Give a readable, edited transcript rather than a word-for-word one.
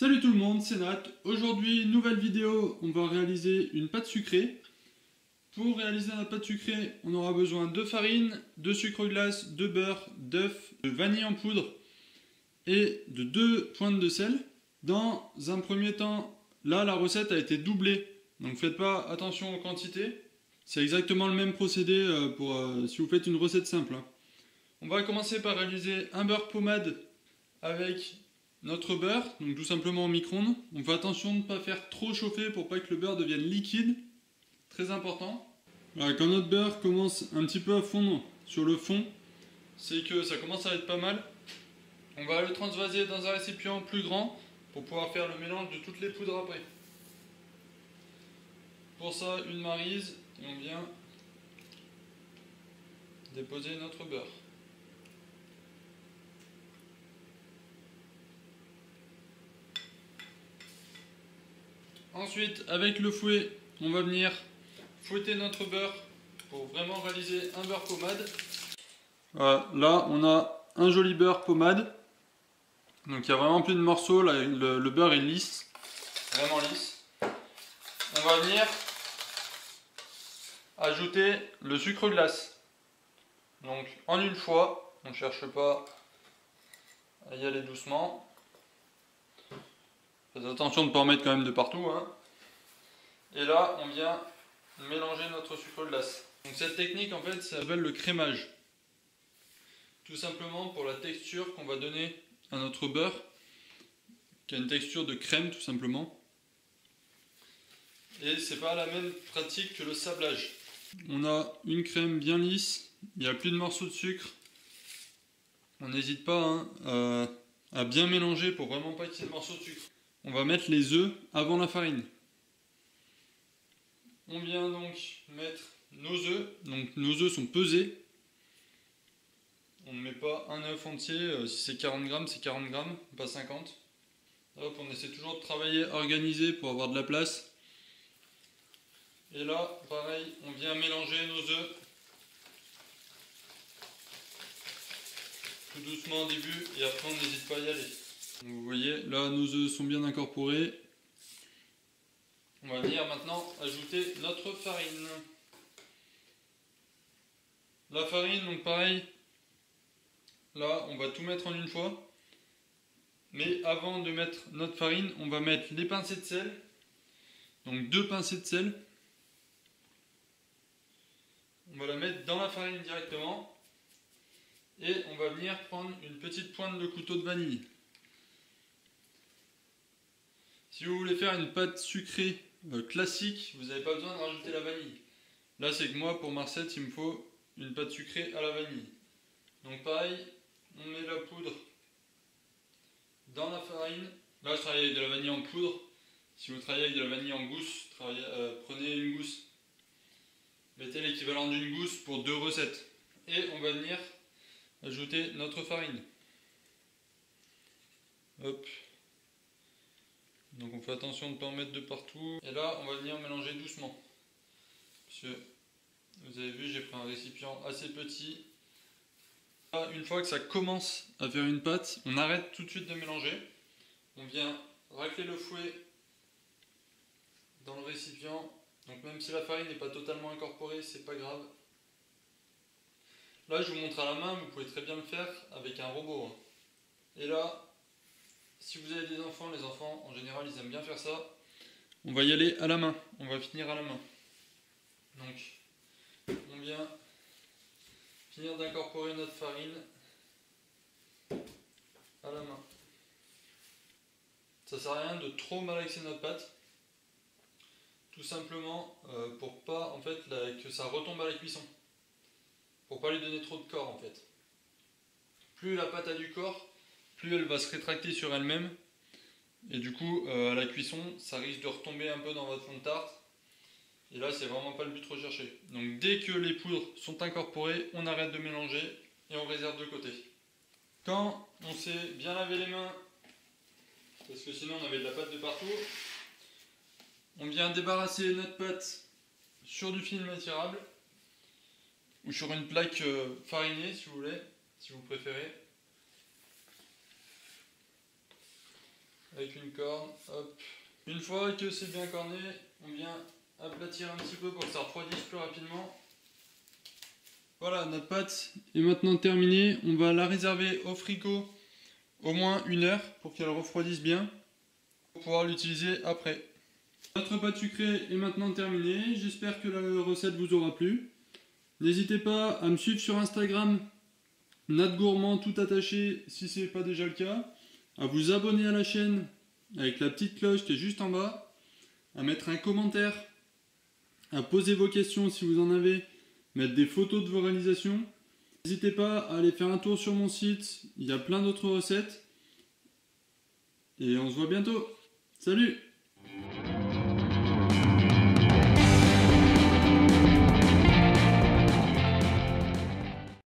Salut tout le monde, c'est Nat. Aujourd'hui, nouvelle vidéo, on va réaliser une pâte sucrée. Pour réaliser la pâte sucrée, on aura besoin de farine, de sucre glace, de beurre, d'œufs, de vanille en poudre et de 2 pointes de sel. Dans un premier temps, là la recette a été doublée, donc faites pas attention aux quantités. C'est exactement le même procédé si vous faites une recette simple. On va commencer par réaliser un beurre pommade avec notre beurre, donc tout simplement au micro-ondes. On fait attention de ne pas faire trop chauffer pour pas que le beurre devienne liquide, très important. Voilà, quand notre beurre commence un petit peu à fondre sur le fond, c'est que ça commence à être pas mal. On va le transvaser dans un récipient plus grand pour pouvoir faire le mélange de toutes les poudres après. Pour ça, une maryse et on vient déposer notre beurre. Ensuite, avec le fouet, on va venir fouetter notre beurre pour vraiment réaliser un beurre pommade. Voilà, là, on a un joli beurre pommade. Donc il n'y a vraiment plus de morceaux, là, le beurre est lisse, vraiment lisse. On va venir ajouter le sucre glace. Donc en une fois, on ne cherche pas à y aller doucement. Faites attention de ne pas en mettre quand même de partout, hein. Et là, on vient mélanger notre sucre glace. Donc cette technique, en fait, ça s'appelle le crémage. Tout simplement pour la texture qu'on va donner à notre beurre, qui a une texture de crème, tout simplement. Et c'est pas la même pratique que le sablage. On a une crème bien lisse, il n'y a plus de morceaux de sucre. On n'hésite pas à bien mélanger pour vraiment pas qu'il y ait de morceaux de sucre. On va mettre les œufs avant la farine. On vient donc mettre nos œufs. Donc nos œufs sont pesés. On ne met pas un œuf entier. Si c'est 40 grammes, c'est 40 grammes, pas 50. Hop, on essaie toujours de travailler organisé pour avoir de la place. Et là, pareil, on vient mélanger nos œufs. Tout doucement au début et après on n'hésite pas à y aller. Donc vous voyez, là nos œufs sont bien incorporés. On va venir maintenant ajouter notre farine. La farine, donc pareil, là on va tout mettre en une fois. Mais avant de mettre notre farine, on va mettre les pincées de sel. Donc 2 pincées de sel. On va la mettre dans la farine directement. Et on va venir prendre une petite pointe de couteau de vanille. Si vous voulez faire une pâte sucrée classique, vous n'avez pas besoin de rajouter la vanille. Là, c'est que moi, pour ma recette, il me faut une pâte sucrée à la vanille. Donc pareil, on met la poudre dans la farine. Là, je travaille avec de la vanille en poudre. Si vous travaillez avec de la vanille en gousse, prenez une gousse. Mettez l'équivalent d'une gousse pour 2 recettes. Et on va venir ajouter notre farine. Hop. Donc on fait attention de ne pas en mettre de partout. Et là, on va venir mélanger doucement. Parce que vous avez vu, j'ai pris un récipient assez petit. Là, une fois que ça commence à faire une pâte, on arrête tout de suite de mélanger. On vient racler le fouet dans le récipient. Donc même si la farine n'est pas totalement incorporée, c'est pas grave. Là, je vous montre à la main, vous pouvez très bien le faire avec un robot. Et là, si vous avez des enfants, les enfants en général ils aiment bien faire ça. On va y aller à la main, on va finir à la main. Donc, on vient finir d'incorporer notre farine à la main. Ça sert à rien de trop malaxer notre pâte. Tout simplement pour pas en fait que ça retombe à la cuisson. Pour pas lui donner trop de corps en fait. Plus la pâte a du corps, plus elle va se rétracter sur elle-même. Et du coup, à la cuisson, ça risque de retomber un peu dans votre fond de tarte. Et là, c'est vraiment pas le but recherché. Donc dès que les poudres sont incorporées, on arrête de mélanger et on réserve de côté. Quand on s'est bien lavé les mains, parce que sinon on avait de la pâte de partout, on vient débarrasser notre pâte sur du film étirable ou sur une plaque farinée si vous voulez, si vous préférez. avec une corne. Hop. Une fois que c'est bien corné, on vient aplatir un petit peu pour que ça refroidisse plus rapidement. Voilà, notre pâte est maintenant terminée. On va la réserver au frigo au moins 1 heure pour qu'elle refroidisse bien, pour pouvoir l'utiliser après. Notre pâte sucrée est maintenant terminée. J'espère que la recette vous aura plu. N'hésitez pas à me suivre sur Instagram, Nat Gourmand tout attaché si ce n'est pas déjà le cas, à vous abonner à la chaîne avec la petite cloche qui est juste en bas, à mettre un commentaire, à poser vos questions si vous en avez, mettre des photos de vos réalisations. N'hésitez pas à aller faire un tour sur mon site, il y a plein d'autres recettes. Et on se voit bientôt. Salut!